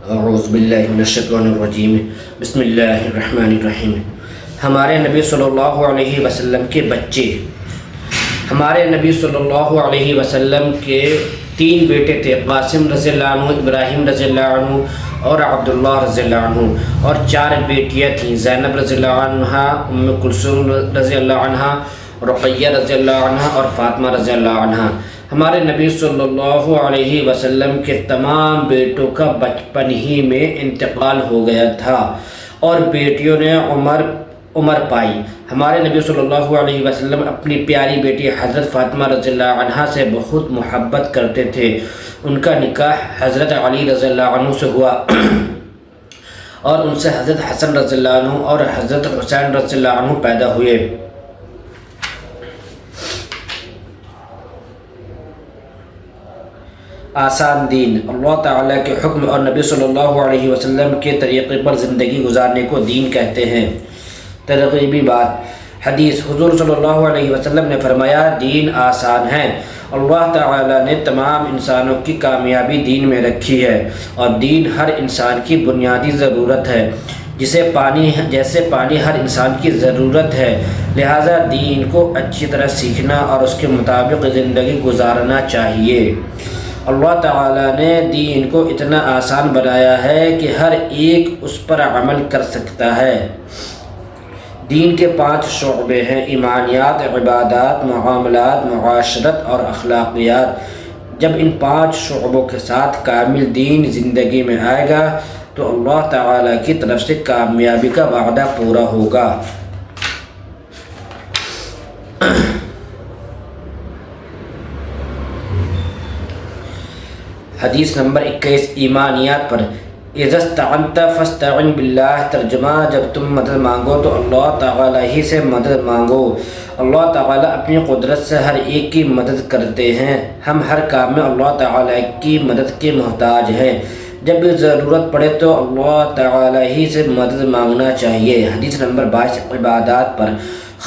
اعوذ باللہ من الشیطان الرجیم بسم اللہ الرحمن الرحیم۔ ہمارے نبی صلی اللہ علیہ وسلم کے بچے، ہمارے نبی صلی اللہ علیہ وسلم کے 3 بیٹے تھے، قاسم رضی اللہ عنہ، ابراہیم رضی اللہ عنہ اور عبداللہ رضی اللہ عنہ، اور 4 بیٹیاں تھیں، زینب رضی اللہ عنہ، ام کلثوم رضی اللہ عنہ، رقیہ رضی اللہ عنہ اور فاطمہ رضی اللہ عنہ۔ ہمارے نبی صلی اللہ علیہ وسلم کے تمام بیٹوں کا بچپن ہی میں انتقال ہو گیا تھا اور بیٹیوں نے عمر پائی۔ ہمارے نبی صلی اللہ علیہ وسلم اپنی پیاری بیٹی حضرت فاطمہ رضی اللہ عنہ سے بہت محبت کرتے تھے۔ ان کا نکاح حضرت علی رضی اللہ عنہ سے ہوا اور ان سے حضرت حسن رضی اللہ عنہ اور حضرت حسین رضی اللہ عنہ پیدا ہوئے۔ آسان دین، اللہ تعالیٰ کے حکم اور نبی صلی اللہ علیہ وسلم کے طریقے پر زندگی گزارنے کو دین کہتے ہیں۔ ترغیبی بات، حدیث، حضور صلی اللہ علیہ وسلم نے فرمایا، دین آسان ہے۔ اللہ تعالیٰ نے تمام انسانوں کی کامیابی دین میں رکھی ہے اور دین ہر انسان کی بنیادی ضرورت ہے، جیسے پانی ہر انسان کی ضرورت ہے، لہذا دین کو اچھی طرح سیکھنا اور اس کے مطابق زندگی گزارنا چاہیے۔ اللہ تعالیٰ نے دین کو اتنا آسان بنایا ہے کہ ہر ایک اس پر عمل کر سکتا ہے۔ دین کے 5 شعبے ہیں: ایمانیات، عبادات، معاملات، معاشرت اور اخلاقیات۔ جب ان 5 شعبوں کے ساتھ کامل دین زندگی میں آئے گا تو اللہ تعالیٰ کی طرف سے کامیابی کا وعدہ پورا ہوگا۔ حدیث نمبر 21، ایمانیات پر۔ اذا استعنت فاستعن باللہ، ترجمہ، جب تم مدد مانگو تو اللہ تعالیٰ ہی سے مدد مانگو۔ اللہ تعالیٰ اپنی قدرت سے ہر ایک کی مدد کرتے ہیں۔ ہم ہر کام میں اللہ تعالیٰ کی مدد کے محتاج ہیں۔ جب بھی ضرورت پڑے تو اللہ تعالیٰ ہی سے مدد مانگنا چاہیے۔ حدیث نمبر 22، عبادات پر۔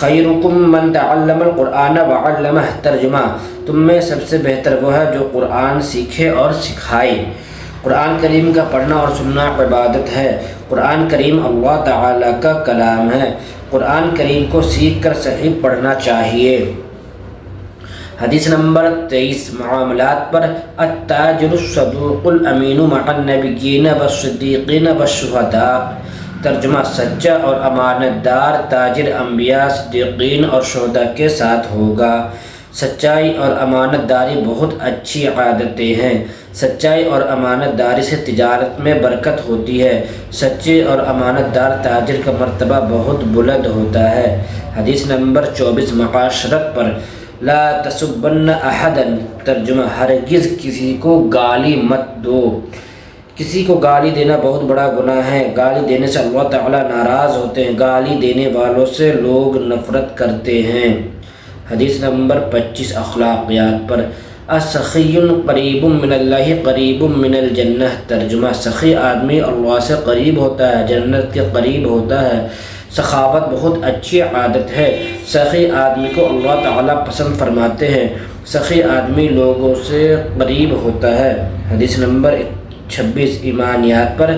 خیرکم من تعلم القرآن وعلمہ، ترجمہ، تم میں سب سے بہتر وہ ہے جو قرآن سیکھے اور سکھائے۔ قرآن کریم کا پڑھنا اور سننا عبادت ہے۔ قرآن کریم اللہ تعالیٰ کا کلام ہے۔ قرآن کریم کو سیکھ کر صحیح پڑھنا چاہیے۔ حدیث نمبر 23، معاملات پر۔ التاجر الصدوق الامین مع النبیین والصدیقین والشہداء، ترجمہ، سچا اور امانت دار تاجر انبیاء، صدیقین اور شہداء کے ساتھ ہوگا۔ سچائی اور امانت داری بہت اچھی عادتیں ہیں۔ سچائی اور امانت داری سے تجارت میں برکت ہوتی ہے۔ سچے اور امانت دار تاجر کا مرتبہ بہت بلند ہوتا ہے۔ حدیث نمبر 24، معاشرت پر۔ لا تسبن احدا، ترجمہ، ہرگز کسی کو گالی مت دو۔ کسی کو گالی دینا بہت بڑا گناہ ہے۔ گالی دینے سے اللہ تعالیٰ ناراض ہوتے ہیں۔ گالی دینے والوں سے لوگ نفرت کرتے ہیں۔ حدیث نمبر 25، اخلاقیات پر۔ السخی قریب من اللہ قریب من الجنہ، ترجمہ، سخی آدمی اللہ سے قریب ہوتا ہے، جنت کے قریب ہوتا ہے۔ سخاوت بہت اچھی عادت ہے۔ سخی آدمی کو اللہ تعالیٰ پسند فرماتے ہیں۔ سخی آدمی لوگوں سے قریب ہوتا ہے۔ حدیث نمبر 26، ایمانیات پر۔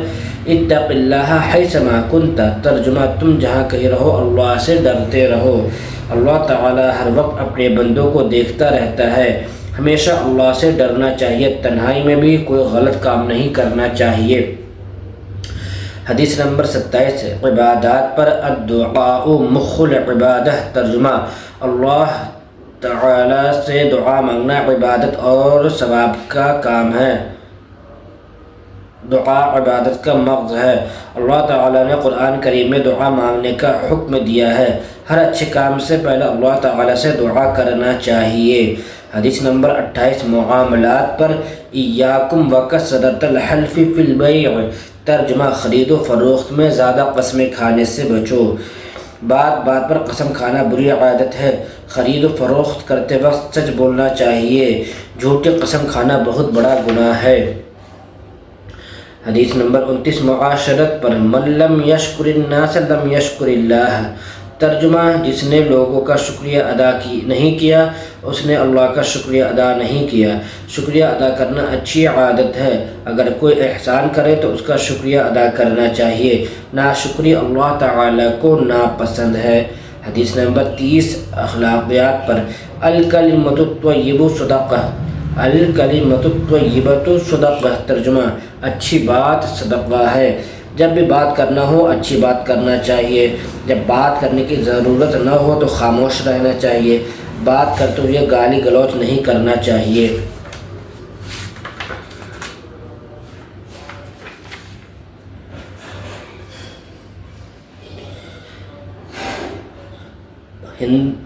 اتق اللہ حیثما کنت، ترجمہ، تم جہاں کہیں رہو اللہ سے ڈرتے رہو۔ اللہ تعالیٰ ہر وقت اپنے بندوں کو دیکھتا رہتا ہے۔ ہمیشہ اللہ سے ڈرنا چاہیے، تنہائی میں بھی کوئی غلط کام نہیں کرنا چاہیے۔ حدیث نمبر 27، عبادات پر۔ الدعاء مخ العبادہ، ترجمہ، اللہ تعالیٰ سے دعا مانگنا عبادت اور ثواب کا کام ہے۔ دعا عبادت کا مغز ہے۔ اللہ تعالیٰ نے قرآن کریم میں دعا مانگنے کا حکم دیا ہے۔ ہر اچھے کام سے پہلے اللہ تعالیٰ سے دعا کرنا چاہیے۔ حدیث نمبر 28، معاملات پر۔ ایاکم وکثرۃ الحلف فی البیع، ترجمہ، خرید و فروخت میں زیادہ قسمیں کھانے سے بچو۔ بات بات پر قسم کھانا بری عادت ہے۔ خرید و فروخت کرتے وقت سچ بولنا چاہیے۔ جھوٹی قسم کھانا بہت بڑا گناہ ہے۔ حدیث نمبر 29، معاشرت پر۔ من لم یشکر الناس لم یشکر اللہ، ترجمہ، جس نے لوگوں کا شکریہ ادا نہیں کیا اس نے اللہ کا شکریہ ادا نہیں کیا۔ شکریہ ادا کرنا اچھی عادت ہے، اگر کوئی احسان کرے تو اس کا شکریہ ادا کرنا چاہیے۔ ناشکری اللہ تعالیٰ کو ناپسند ہے۔ حدیث نمبر 30 اخلاقیات پر، الکلمۃ الطیبۃ صدقہ، الکلمۃ الطیبۃ صدقہ، ترجمہ اچھی بات صدقہ ہے۔ جب بھی بات کرنا ہو اچھی بات کرنا چاہیے، جب بات کرنے کی ضرورت نہ ہو تو خاموش رہنا چاہیے، بات کرتے ہوئے گالی گلوچ نہیں کرنا چاہیے۔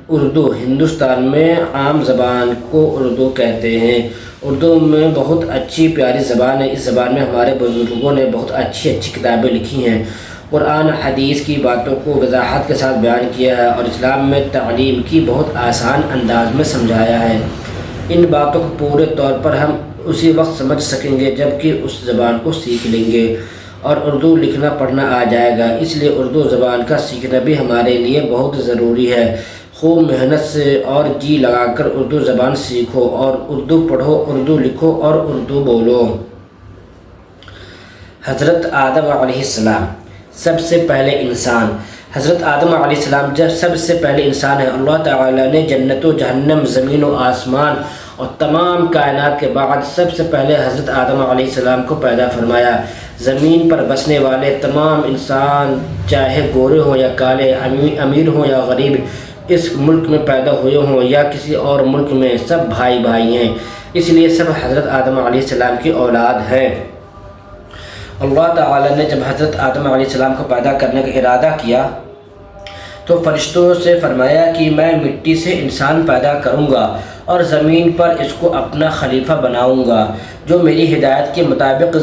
اردو ہندوستان میں عام زبان کو اردو کہتے ہیں۔ اردو میں بہت اچھی پیاری زبان ہے۔ اس زبان میں ہمارے بزرگوں نے بہت اچھی کتابیں لکھی ہیں، قرآن حدیث کی باتوں کو وضاحت کے ساتھ بیان کیا ہے، اور اسلام میں تعلیم کی بہت آسان انداز میں سمجھایا ہے۔ ان باتوں کو پورے طور پر ہم اسی وقت سمجھ سکیں گے جب کہ اس زبان کو سیکھ لیں گے اور اردو لکھنا پڑھنا آ جائے گا۔ اس لیے اردو زبان کا سیکھنا بھی ہمارے لیے بہت ضروری ہے۔ خوب محنت سے اور جی لگا کر اردو زبان سیکھو اور اردو پڑھو، اردو لکھو اور اردو بولو۔ حضرت آدم علیہ السلام سب سے پہلے انسان۔ حضرت آدم علیہ السلام جب سب سے پہلے انسان ہیں۔ اللہ تعالیٰ نے جنت و جہنم، زمین و آسمان اور تمام کائنات کے بعد سب سے پہلے حضرت آدم علیہ السلام کو پیدا فرمایا۔ زمین پر بسنے والے تمام انسان، چاہے گورے ہوں یا کالے، امیر ہوں یا غریب، اس ملک میں پیدا ہوئے ہوں یا کسی اور ملک میں، سب بھائی بھائی ہیں، اس لیے سب حضرت آدم علیہ السلام کی اولاد ہیں۔ اللہ تعالیٰ نے جب حضرت آدم علیہ السلام کو پیدا کرنے کا ارادہ کیا تو فرشتوں سے فرمایا کہ میں مٹی سے انسان پیدا کروں گا اور زمین پر اس کو اپنا خلیفہ بناؤں گا، جو میری ہدایت کے مطابق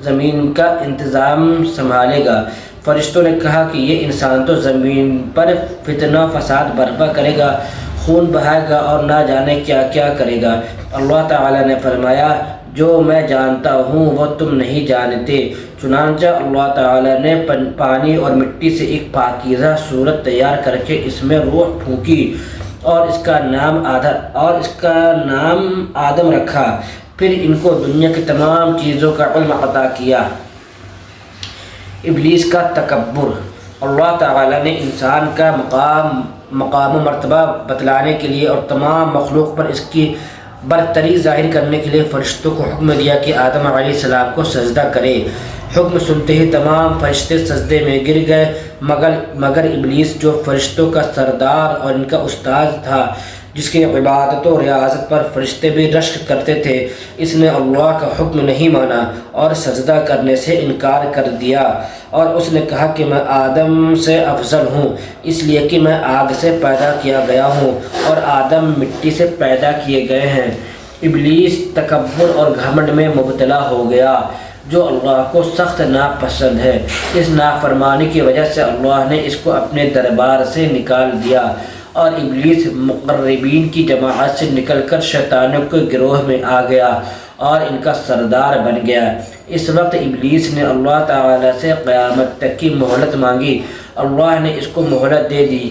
زمین کا انتظام سنبھالے گا۔ فرشتوں نے کہا کہ یہ انسان تو زمین پر فتنہ فساد برپا کرے گا، خون بہائے گا اور نہ جانے کیا کیا کرے گا۔ اللہ تعالیٰ نے فرمایا جو میں جانتا ہوں وہ تم نہیں جانتے۔ چنانچہ اللہ تعالیٰ نے پانی اور مٹی سے ایک پاکیزہ صورت تیار کر کے اس میں روح پھونکی اور اس کا نام آدم رکھا، پھر ان کو دنیا کی تمام چیزوں کا علم عطا کیا۔ ابلیس کا تکبر۔ اللہ تعالیٰ نے انسان کا مقام و مرتبہ بتلانے کے لیے اور تمام مخلوق پر اس کی برتری ظاہر کرنے کے لیے فرشتوں کو حکم دیا کہ آدم علیہ السلام کو سجدہ کرے۔ حکم سنتے ہی تمام فرشتے سجدے میں گر گئے مگر ابلیس، جو فرشتوں کا سردار اور ان کا استاد تھا، جس کی عبادت و ریاضت پر فرشتے بھی رشک کرتے تھے، اس نے اللہ کا حکم نہیں مانا اور سجدہ کرنے سے انکار کر دیا، اور اس نے کہا کہ میں آدم سے افضل ہوں، اس لیے کہ میں آگ سے پیدا کیا گیا ہوں اور آدم مٹی سے پیدا کیے گئے ہیں۔ ابلیس تکبر اور گھمنڈ میں مبتلا ہو گیا، جو اللہ کو سخت ناپسند ہے۔ اس نافرمانی کی وجہ سے اللہ نے اس کو اپنے دربار سے نکال دیا اور ابلیس مقربین کی جماعت سے نکل کر شیطانوں کے گروہ میں آ گیا اور ان کا سردار بن گیا۔ اس وقت ابلیس نے اللہ تعالیٰ سے قیامت تک کی مہلت مانگی۔ اللہ نے اس کو مہلت دے دی۔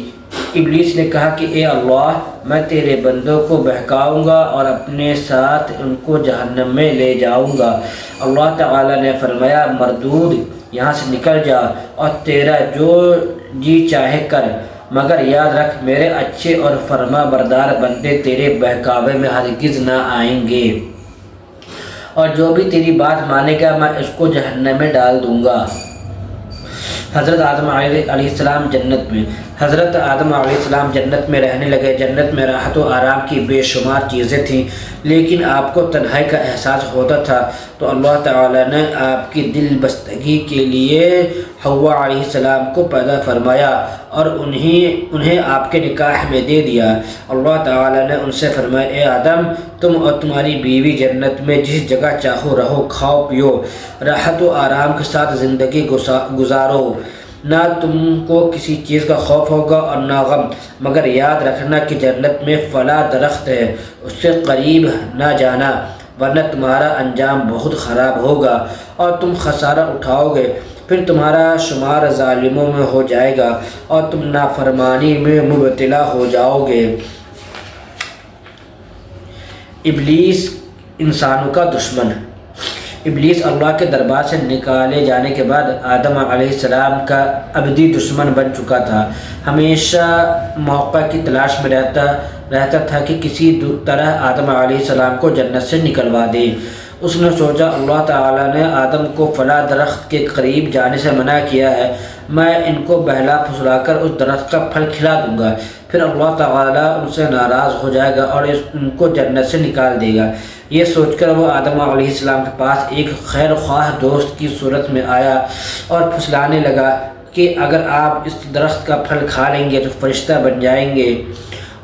ابلیس نے کہا کہ اے اللہ، میں تیرے بندوں کو بہکاؤں گا اور اپنے ساتھ ان کو جہنم میں لے جاؤں گا۔ اللہ تعالیٰ نے فرمایا مردود، یہاں سے نکل جا اور تیرا جو جی چاہے کر، مگر یاد رکھ میرے اچھے اور فرما بردار بندے تیرے بہکاوے میں ہرگز نہ آئیں گے، اور جو بھی تیری بات مانے گا میں اس کو جہنم میں ڈال دوں گا۔ حضرت آدم علیہ السلام جنت میں۔ حضرت آدم علیہ السلام جنت میں رہنے لگے۔ جنت میں راحت و آرام کی بے شمار چیزیں تھیں، لیکن آپ کو تنہائی کا احساس ہوتا تھا، تو اللہ تعالیٰ نے آپ کی دل بستگی کے لیے حوا علیہ السلام کو پیدا فرمایا اور انہیں آپ کے نکاح میں دے دیا۔ اللہ تعالیٰ نے ان سے فرمایا اے آدم، تم اور تمہاری بیوی جنت میں جس جگہ چاہو رہو، کھاؤ پیو، راحت و آرام کے ساتھ زندگی گزارو، نہ تم کو کسی چیز کا خوف ہوگا اور نہ غم، مگر یاد رکھنا کہ جنت میں فلاں درخت ہے، اس سے قریب نہ جانا، ورنہ تمہارا انجام بہت خراب ہوگا اور تم خسارہ اٹھاؤ گے، پھر تمہارا شمار ظالموں میں ہو جائے گا اور تم نافرمانی میں مبتلا ہو جاؤ گے۔ ابلیس انسانوں کا دشمن۔ ابلیس اللہ کے دربار سے نکالے جانے کے بعد آدم علیہ السلام کا ابدی دشمن بن چکا تھا۔ ہمیشہ موقع کی تلاش میں رہتا تھا کہ کسی طرح آدم علیہ السلام کو جنت سے نکلوا دے۔ اس نے سوچا اللہ تعالیٰ نے آدم کو فلاں درخت کے قریب جانے سے منع کیا ہے، میں ان کو بہلا پھسلا کر اس درخت کا پھل کھلا دوں گا، پھر اللہ تعالیٰ ان سے ناراض ہو جائے گا اور ان کو جنت سے نکال دے گا۔ یہ سوچ کر وہ آدم علیہ السلام کے پاس ایک خیر خواہ دوست کی صورت میں آیا اور پھسلانے لگا کہ اگر آپ اس درخت کا پھل کھا لیں گے تو فرشتہ بن جائیں گے،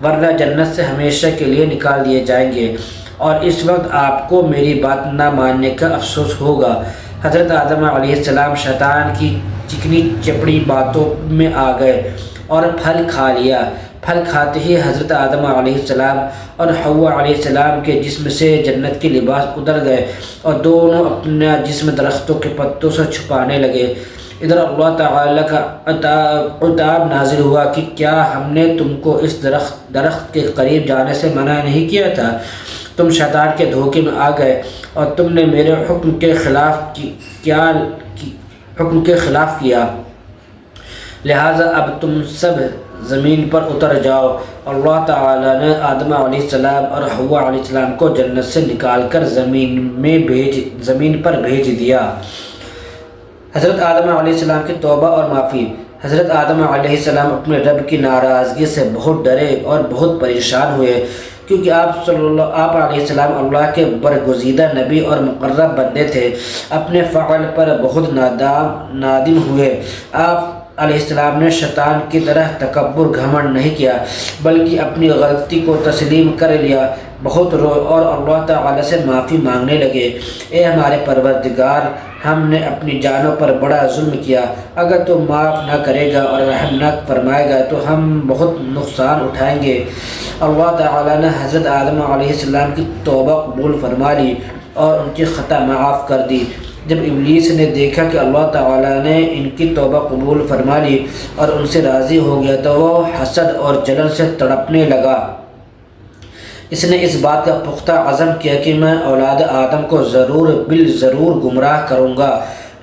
ورنہ جنت سے ہمیشہ کے لیے نکال دیے جائیں گے، اور اس وقت آپ کو میری بات نہ ماننے کا افسوس ہوگا۔ حضرت آدم علیہ السلام شیطان کی چکنی چپڑی باتوں میں آ گئے اور پھل کھا لیا۔ پھل کھاتے ہی حضرت آدم علیہ السلام اور حوا علیہ السلام کے جسم سے جنت کے لباس اتر گئے اور دونوں اپنا جسم درختوں کے پتوں سے چھپانے لگے۔ ادھر اللہ تعالیٰ کا عتاب نازل ہوا کہ کیا ہم نے تم کو اس درخت کے قریب جانے سے منع نہیں کیا تھا؟ تم شیطان کے دھوکے میں آ گئے اور تم نے میرے حکم کے خلاف کیا، لہٰذا اب تم سب زمین پر اتر جاؤ۔ اللہ تعالیٰ نے آدم علیہ السلام اور حوا علیہ السلام کو جنت سے نکال کر زمین پر بھیج دیا۔ حضرت آدم علیہ السلام کی توبہ اور معافی۔ حضرت آدم علیہ السلام اپنے رب کی ناراضگی سے بہت ڈرے اور بہت پریشان ہوئے، کیونکہ آپ علیہ السلام اللہ کے برگزیدہ نبی اور مقرب بندے تھے۔ اپنے فعل پر بہت نادم ہوئے۔ آپ علیہ السلام نے شیطان کی طرح تکبر گھمنڈ نہیں کیا، بلکہ اپنی غلطی کو تسلیم کر لیا، بہت روئے اور اللہ تعالیٰ سے معافی مانگنے لگے۔ اے ہمارے پروردگار، ہم نے اپنی جانوں پر بڑا ظلم کیا، اگر تو معاف نہ کرے گا اور رحم نہ فرمائے گا تو ہم بہت نقصان اٹھائیں گے۔ اللہ تعالیٰ نے حضرت آدم علیہ السلام کی توبہ قبول فرما لی اور ان کی خطا معاف کر دی۔ جب ابلیس نے دیکھا کہ اللہ تعالیٰ نے ان کی توبہ قبول فرما لی اور ان سے راضی ہو گیا تو وہ حسد اور جلن سے تڑپنے لگا۔ اس نے اس بات کا پختہ عزم کیا کہ میں اولاد آدم کو ضرور گمراہ کروں گا،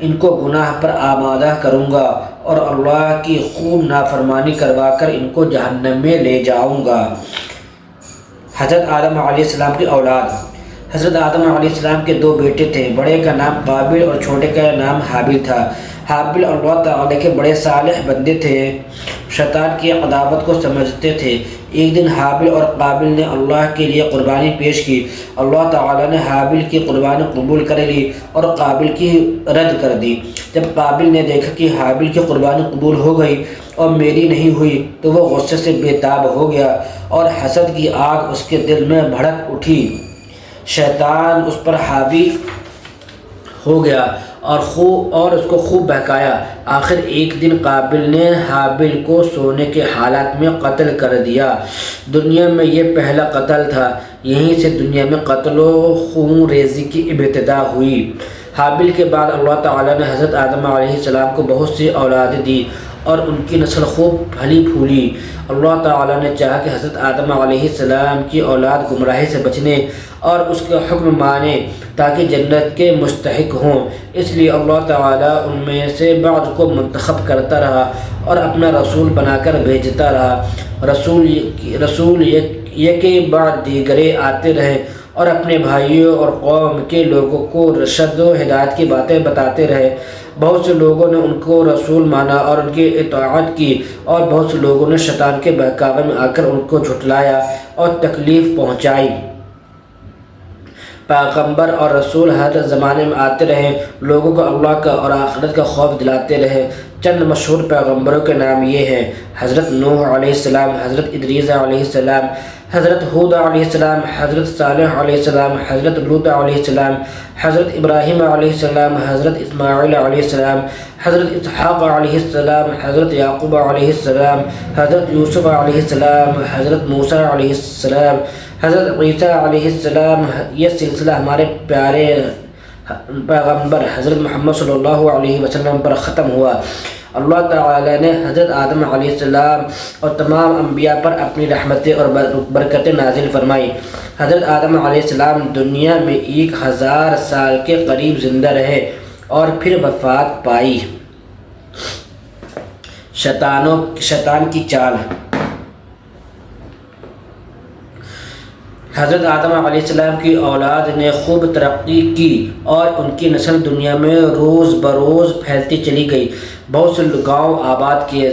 ان کو گناہ پر آمادہ کروں گا اور اللہ کی خوب نافرمانی کروا کر ان کو جہنم میں لے جاؤں گا۔ حضرت آدم علیہ السلام کی اولاد۔ حضرت آدم علیہ السلام کے دو بیٹے تھے، بڑے کا نام قابل اور چھوٹے کا نام حابل تھا۔ حابل اللہ تعالیٰ کے بڑے صالح بندے تھے، شیطان کی عداوت کو سمجھتے تھے۔ ایک دن حابل اور قابل نے اللہ کے لیے قربانی پیش کی۔ اللہ تعالیٰ نے حابل کی قربانی قبول کر لی اور قابل کی رد کر دی۔ جب قابل نے دیکھا کہ حابل کی قربانی قبول ہو گئی اور میری نہیں ہوئی تو وہ غصے سے بے تاب ہو گیا اور حسد کی آگ اس کے دل میں بھڑک اٹھی۔ شیطان اس پر حاوی ہو گیا اور اس کو خوب بہکایا۔ آخر ایک دن قابل نے حابل کو سونے کے حالات میں قتل کر دیا۔ دنیا میں یہ پہلا قتل تھا، یہیں سے دنیا میں قتل و خون ریزی کی ابتدا ہوئی۔ حابل کے بعد اللہ تعالیٰ نے حضرت آدم علیہ السلام کو بہت سی اولادیں دی اور ان کی نسل خوب پھلی پھولی۔ اللہ تعالیٰ نے چاہا کہ حضرت آدم علیہ السلام کی اولاد گمراہی سے بچنے اور اس کا حکم مانے تاکہ جنت کے مستحق ہوں، اس لیے اللہ تعالیٰ ان میں سے بعض کو منتخب کرتا رہا اور اپنا رسول بنا کر بھیجتا رہا۔ رسول یکے بعد دیگرے آتے رہے اور اپنے بھائیوں اور قوم کے لوگوں کو رشد و ہدایت کی باتیں بتاتے رہے۔ بہت سے لوگوں نے ان کو رسول مانا اور ان کی اطاعت کی، اور بہت سے لوگوں نے شیطان کے بہکاوے میں آ کر ان کو جھٹلایا اور تکلیف پہنچائی۔ پیغمبر اور رسول ہر زمانے میں آتے رہے، لوگوں کو اللہ کا اور آخرت کا خوف دلاتے رہے۔ چند مشہور پیغمبروں کے نام یہ ہیں: حضرت نوح علیہ السلام، حضرت ادریس علیہ السلام، حضرت ہود علیہ السلام، حضرت صالح علیہ السلام، حضرت لوط علیہ السلام، حضرت ابراہیم علیہ السلام، حضرت اسماعیل علیہ السلام، حضرت اسحاق علیہ السلام، حضرت یعقوب علیہ السلام، حضرت یوسف علیہ السلام، حضرت موسیٰ علیہ السلام، حضرت عیسیٰ علیہ السلام۔ یہ سلسلہ ہمارے پیارے پیغمبر حضرت محمد صلی اللہ علیہ وسلم پر ختم ہوا اللہ تعالی نے حضرت آدم علیہ السلام اور تمام انبیاء پر اپنی رحمتیں اور برکتیں نازل فرمائی۔ حضرت آدم علیہ السلام دنیا میں 1000 سال کے قریب زندہ رہے اور پھر وفات پائی۔ شیطان کی چال۔ حضرت آدم علیہ السلام کی اولاد نے خوب ترقی کی اور ان کی نسل دنیا میں روز بروز پھیلتی چلی گئی۔ بہت سے گاؤں آباد کیے،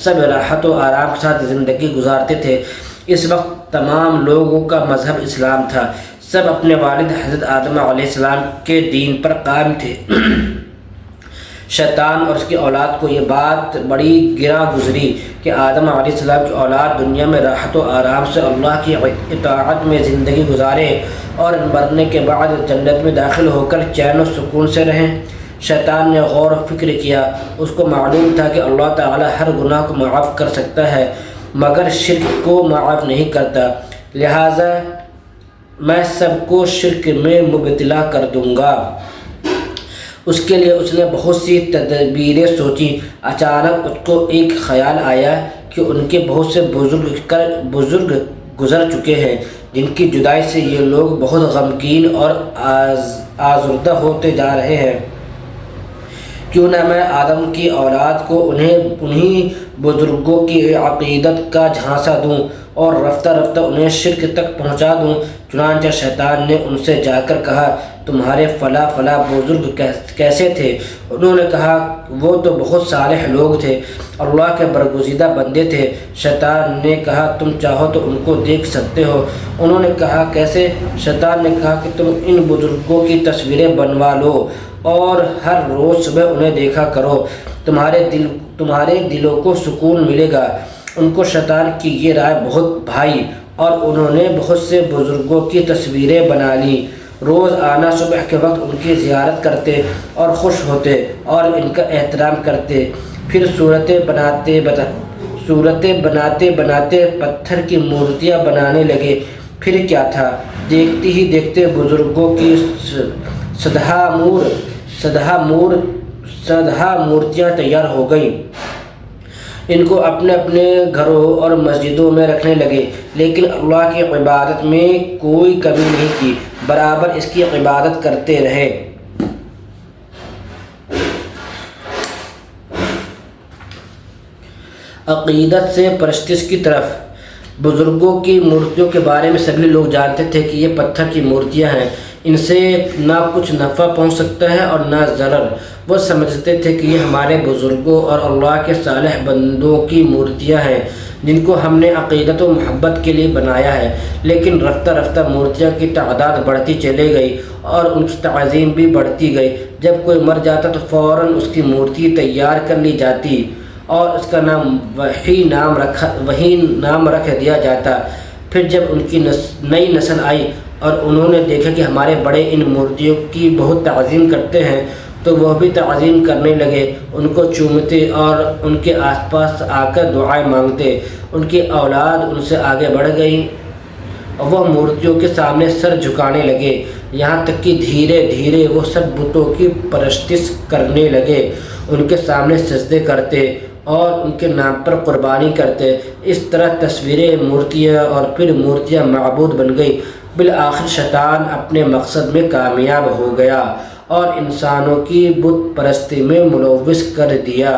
سب راحت و آرام کے ساتھ زندگی گزارتے تھے۔ اس وقت تمام لوگوں کا مذہب اسلام تھا، سب اپنے والد حضرت آدم علیہ السلام کے دین پر قائم تھے۔ شیطان اور اس کی اولاد کو یہ بات بڑی گراں گزری کہ آدم علیہ السلام کی اولاد دنیا میں راحت و آرام سے اللہ کی اطاعت میں زندگی گزارے اور مرنے کے بعد جنت میں داخل ہو کر چین و سکون سے رہیں۔ شیطان نے غور و فکر کیا، اس کو معلوم تھا کہ اللہ تعالی ہر گناہ کو معاف کر سکتا ہے مگر شرک کو معاف نہیں کرتا، لہٰذا میں سب کو شرک میں مبتلا کر دوں گا۔ اس کے لیے اس نے بہت سی تدبیریں سوچیں۔ اچانک اس کو ایک خیال آیا کہ ان کے بہت سے بزرگ گزر چکے ہیں جن کی جدائی سے یہ لوگ بہت غمگین اور آزردہ ہوتے جا رہے ہیں۔ کیوں نہ میں آدم کی اولاد کو انہیں بزرگوں کی عقیدت کا جھانسا دوں اور رفتہ رفتہ انہیں شرک تک پہنچا دوں۔ چنانچہ شیطان نے ان سے جا کر کہا، تمہارے فلاں فلاں بزرگ کیسے تھے؟ انہوں نے کہا، وہ تو بہت صالح لوگ تھے، اللہ کے برگزیدہ بندے تھے۔ شیطان نے کہا، تم چاہو تو ان کو دیکھ سکتے ہو۔ انہوں نے کہا، کیسے؟ شیطان نے کہا کہ تم ان بزرگوں کی تصویریں بنوا لو اور ہر روز صبح انہیں دیکھا کرو، تمہارے دلوں کو سکون ملے گا۔ ان کو شیطان کی یہ رائے بہت بھائی اور انہوں نے بہت سے بزرگوں کی تصویریں بنا لیں۔ روز آنا صبح کے وقت ان کی زیارت کرتے اور خوش ہوتے اور ان کا احترام کرتے۔ پھر صورتیں بناتے بناتے پتھر کی مورتیاں بنانے لگے۔ پھر کیا تھا، دیکھتے ہی دیکھتے بزرگوں کی سدھا مورتیاں تیار ہو گئیں۔ ان کو اپنے اپنے گھروں اور مسجدوں میں رکھنے لگے، لیکن اللہ کی عبادت میں کوئی کمی نہیں کی، برابر اس کی عبادت کرتے رہے۔ عقیدت سے پرستش کی طرف۔ بزرگوں کی مورتیوں کے بارے میں سبھی لوگ جانتے تھے کہ یہ پتھر کی مورتیاں ہیں، ان سے نہ کچھ نفع پہنچ سکتا ہے اور نہ ضرر۔ وہ سمجھتے تھے کہ یہ ہمارے بزرگوں اور اللہ کے صالح بندوں کی مورتیاں ہیں جن کو ہم نے عقیدت و محبت کے لیے بنایا ہے۔ لیکن رفتہ رفتہ مورتیاں کی تعداد بڑھتی چلی گئی اور ان کی تعظیم بھی بڑھتی گئی۔ جب کوئی مر جاتا تو فوراً اس کی مورتی تیار کر لی جاتی اور اس کا نام وہی نام رکھ دیا جاتا۔ پھر جب ان کی نئی نسل آئی اور انہوں نے دیکھا کہ ہمارے بڑے ان مورتیوں کی بہت تعظیم کرتے ہیں تو وہ بھی تعظیم کرنے لگے، ان کو چومتے اور ان کے آس پاس آ کر دعائیں مانگتے۔ ان کی اولاد ان سے آگے بڑھ گئی اور وہ مورتیوں کے سامنے سر جھکانے لگے، یہاں تک کہ دھیرے دھیرے وہ سب بتوں کی پرستش کرنے لگے، ان کے سامنے سجدے کرتے اور ان کے نام پر قربانی کرتے۔ اس طرح تصویریں، مورتیاں اور پھر مورتیاں معبود بن گئی۔ بالآخر شیطان اپنے مقصد میں کامیاب ہو گیا اور انسانوں کی بت پرستی میں ملوث کر دیا۔